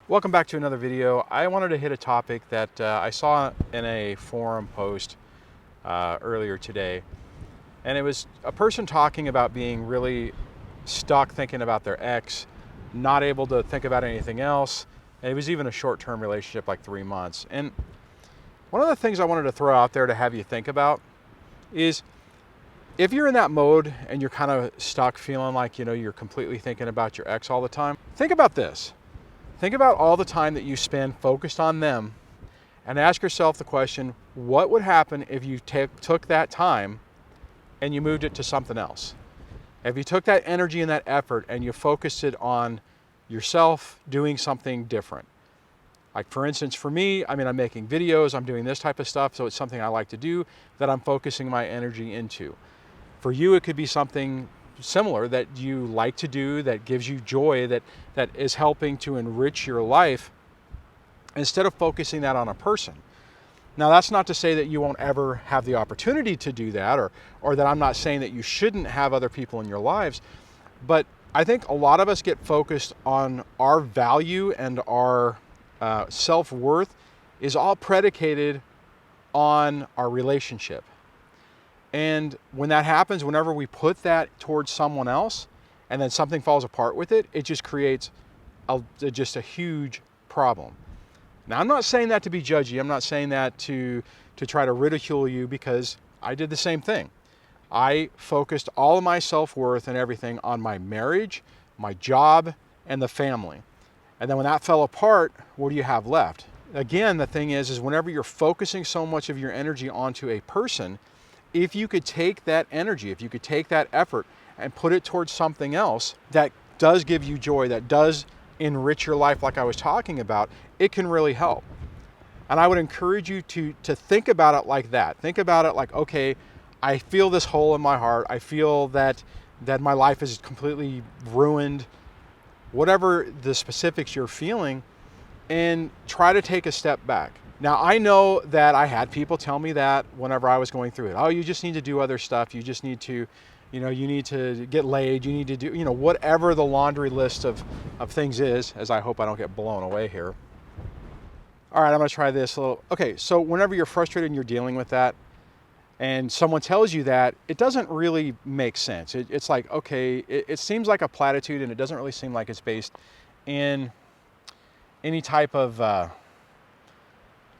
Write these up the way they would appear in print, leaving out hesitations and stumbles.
Welcome back to another video. I wanted to hit a topic that I saw in a forum post earlier today, and it was a person talking about being really stuck thinking about their ex, not able to think about anything else, and it was even a short-term relationship, like 3 months. And one of the things I wanted to throw out there to have you think about is, if you're in that mode and you're kind of stuck feeling like you're completely thinking about your ex all the time, think about this. Think about all the time that you spend focused on them and ask yourself the question, what would happen if you took that time and you moved it to something else? If you took that energy and that effort and you focused it on yourself doing something different. Like, for instance, for me, I'm making videos, I'm doing this type of stuff, so it's something I like to do that I'm focusing my energy into. For you, it could be something similar that you like to do, that gives you joy, that is helping to enrich your life, instead of focusing that on a person. Now, that's not to say that you won't ever have the opportunity to do that, or that I'm not saying that you shouldn't have other people in your lives, but I think a lot of us get focused on our value, and our self-worth is all predicated on our relationship. And when that happens, whenever we put that towards someone else and then something falls apart with it, it just creates just a huge problem. Now, I'm not saying that to be judgy. I'm not saying that to try to ridicule you, because I did the same thing. I focused all of my self-worth and everything on my marriage, my job, and the family. And then when that fell apart, what do you have left? Again, the thing is whenever you're focusing so much of your energy onto a person, if you could take that energy, if you could take that effort and put it towards something else that does give you joy, that does enrich your life like I was talking about, it can really help. And I would encourage you to think about it like that. Think about it like, okay, I feel this hole in my heart. I feel that my life is completely ruined. Whatever the specifics you're feeling, and try to take a step back. Now, I know that I had people tell me that whenever I was going through it. Oh, you just need to do other stuff. You just need to, you need to get laid. You need to do, whatever the laundry list of things is, as I hope I don't get blown away here. All right, I'm gonna try this a little. Okay, so whenever you're frustrated and you're dealing with that, and someone tells you that, it doesn't really make sense. It's like, okay, it seems like a platitude, and it doesn't really seem like it's based in any type of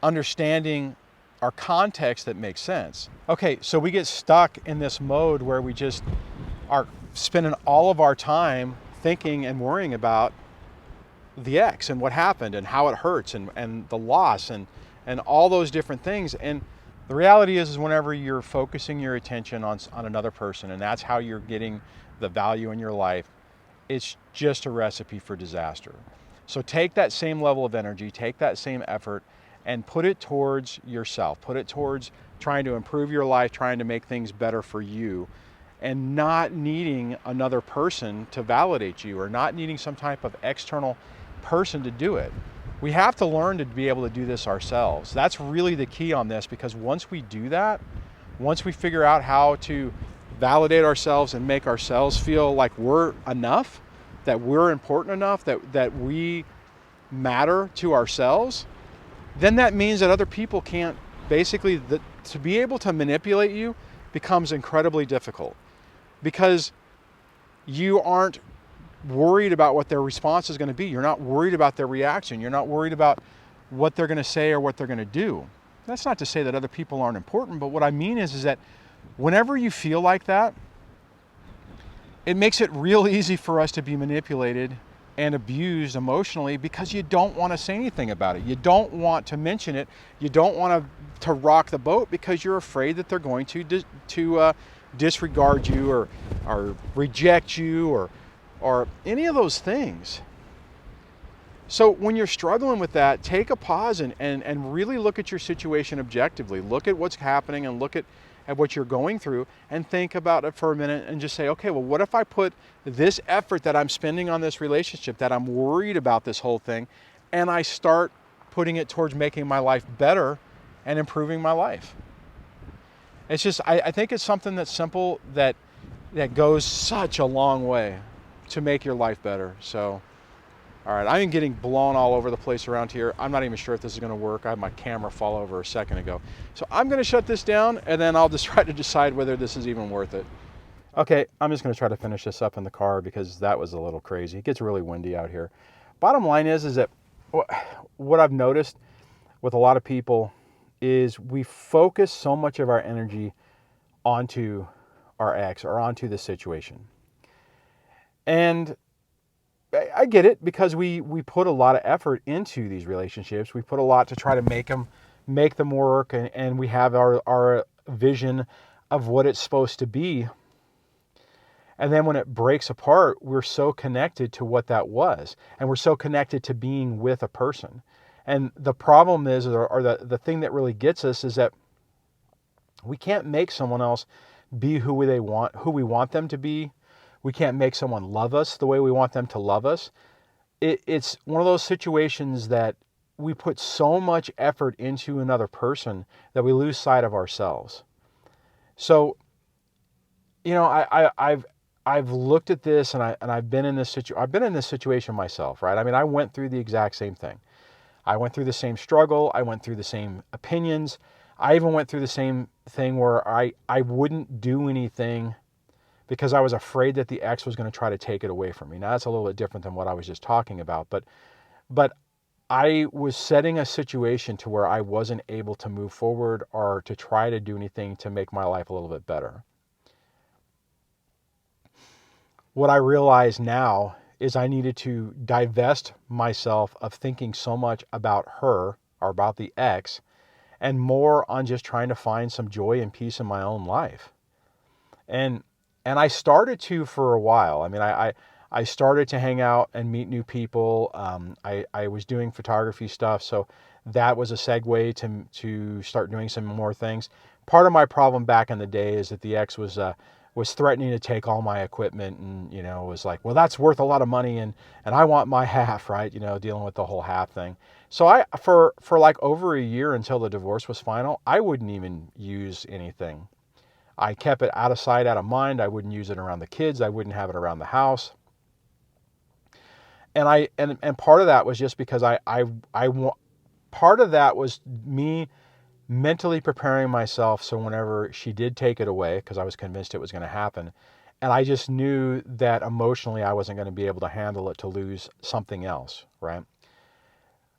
understanding our context that makes sense. Okay, so we get stuck in this mode where we just are spending all of our time thinking and worrying about the ex and what happened and how it hurts and the loss and all those different things. And the reality is whenever you're focusing your attention on another person, and that's how you're getting the value in your life, it's just a recipe for disaster. So take that same level of energy, take that same effort, and put it towards yourself. Put it towards trying to improve your life, trying to make things better for you, and not needing another person to validate you, or not needing some type of external person to do it. We have to learn to be able to do this ourselves. That's really the key on this, because once we do that, once we figure out how to validate ourselves and make ourselves feel like we're enough, that we're important enough, that we matter to ourselves, then that means that other people can't, basically, to be able to manipulate you becomes incredibly difficult, because you aren't worried about what their response is going to be. You're not worried about their reaction. You're not worried about what they're going to say or what they're going to do. That's not to say that other people aren't important, but what I mean is that whenever you feel like that, it makes it real easy for us to be manipulated and abused emotionally, because you don't want to say anything about it. You don't want to mention it. You don't want to rock the boat, because you're afraid that they're going to disregard you or reject you or any of those things. So when you're struggling with that, take a pause and really look at your situation objectively. Look at what's happening and look at what you're going through, and think about it for a minute and just say, okay, well, what if I put this effort that I'm spending on this relationship, that I'm worried about this whole thing, and I start putting it towards making my life better and improving my life? It's just, I think it's something that's simple that goes such a long way to make your life better. So All right, I am getting blown all over the place around here. I'm not even sure if this is going to work. I had my camera fall over a second ago. So I'm going to shut this down, and then I'll just try to decide whether this is even worth it. Okay, I'm just going to try to finish this up in the car because that was a little crazy. It gets really windy out here. Bottom line is that what I've noticed with a lot of people is we focus so much of our energy onto our ex or onto the situation. And I get it, because we put a lot of effort into these relationships. We put a lot to try to make them work, and we have our vision of what it's supposed to be. And then when it breaks apart, we're so connected to what that was, and we're so connected to being with a person. And the problem is, or the thing that really gets us, is that we can't make someone else be who we want them to be. We can't make someone love us the way we want them to love us. It's one of those situations that we put so much effort into another person that we lose sight of ourselves. So, I've looked at this, and I've been in this situation myself, right? I mean, I went through the exact same thing. I went through the same struggle. I went through the same opinions. I even went through the same thing where I wouldn't do anything because I was afraid that the ex was going to try to take it away from me. Now, that's a little bit different than what I was just talking about, but I was setting a situation to where I wasn't able to move forward or to try to do anything to make my life a little bit better. What I realize now is I needed to divest myself of thinking so much about her or about the ex, and more on just trying to find some joy and peace in my own life. And I started to for a while. I mean, I started to hang out and meet new people. I was doing photography stuff, so that was a segue to start doing some more things. Part of my problem back in the day is that the ex was threatening to take all my equipment, and was like, well, that's worth a lot of money, and I want my half, right? Dealing with the whole half thing. So I for like over a year until the divorce was final, I wouldn't even use anything. I kept it out of sight, out of mind. I wouldn't use it around the kids. I wouldn't have it around the house. And part of that was just because part of that was me mentally preparing myself so whenever she did take it away, because I was convinced it was going to happen, and I just knew that emotionally I wasn't going to be able to handle it to lose something else, right?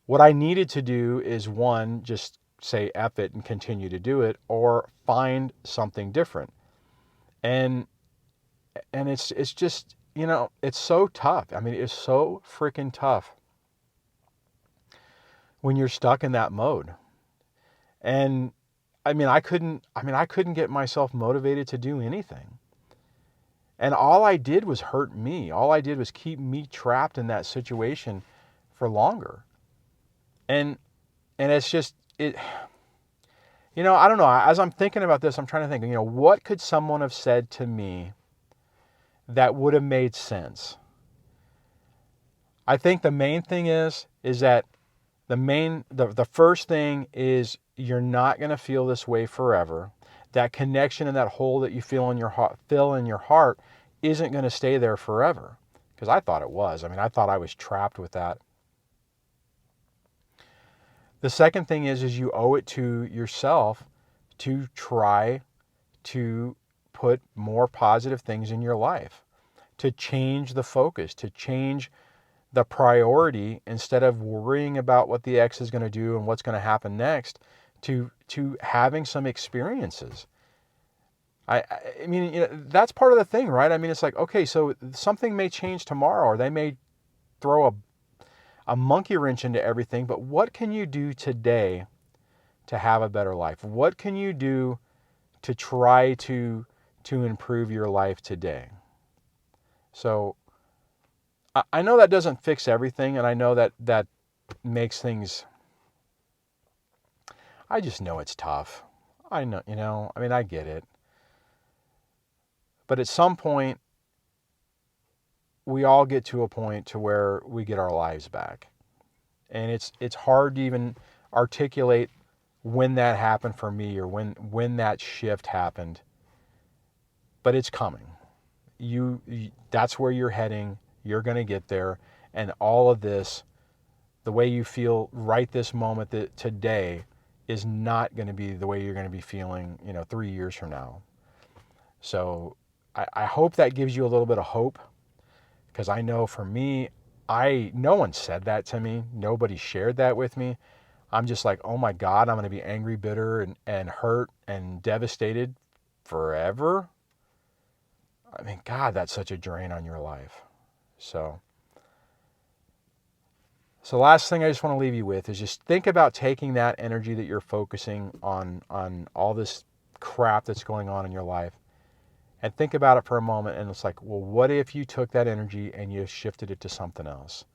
What I needed to do is, one, just say F it and continue to do it, or find something different. And it's just, it's so tough. I mean, it's so freaking tough when you're stuck in that mode. And I couldn't get myself motivated to do anything. And all I did was hurt me. All I did was keep me trapped in that situation for longer. And it's just, I don't know. As I'm thinking about this, I'm trying to think, what could someone have said to me that would have made sense? I think the main thing is that the first thing is, you're not going to feel this way forever. That connection and that hole that you feel in your heart isn't going to stay there forever. Because I thought it was. I thought I was trapped with that. The second thing is you owe it to yourself to try to put more positive things in your life, to change the focus, to change the priority. Instead of worrying about what the ex is going to do and what's going to happen next, to having some experiences. I mean, that's part of the thing, right? It's like, okay, so something may change tomorrow, or they may throw a monkey wrench into everything, but what can you do today to have a better life? What can you do to try to improve your life today? So I know that doesn't fix everything, and I know that makes things, I just know it's tough. I know, I get it. But at some point, we all get to a point to where we get our lives back. And it's hard to even articulate when that happened for me, or when that shift happened. But it's coming. That's where you're heading. You're going to get there. And all of this, the way you feel right this moment, that today, is not going to be the way you're going to be feeling, 3 years from now. So I hope that gives you a little bit of hope, because I know for me, no one said that to me. Nobody shared that with me. I'm just like, oh my God, I'm going to be angry, bitter, and hurt and devastated forever. I mean, God, that's such a drain on your life. So last thing I just want to leave you with is just think about taking that energy that you're focusing on all this crap that's going on in your life, and think about it for a moment. And it's like, well, what if you took that energy and you shifted it to something else?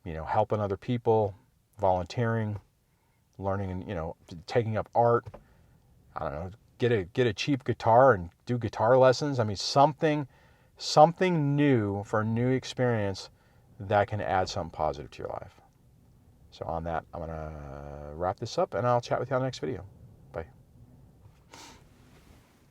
Helping other people, volunteering, learning, and taking up art. I don't know, get a cheap guitar and do guitar lessons. I mean, something new for a new experience that can add something positive to your life. So on that, I'm going to wrap this up, and I'll chat with you on the next video.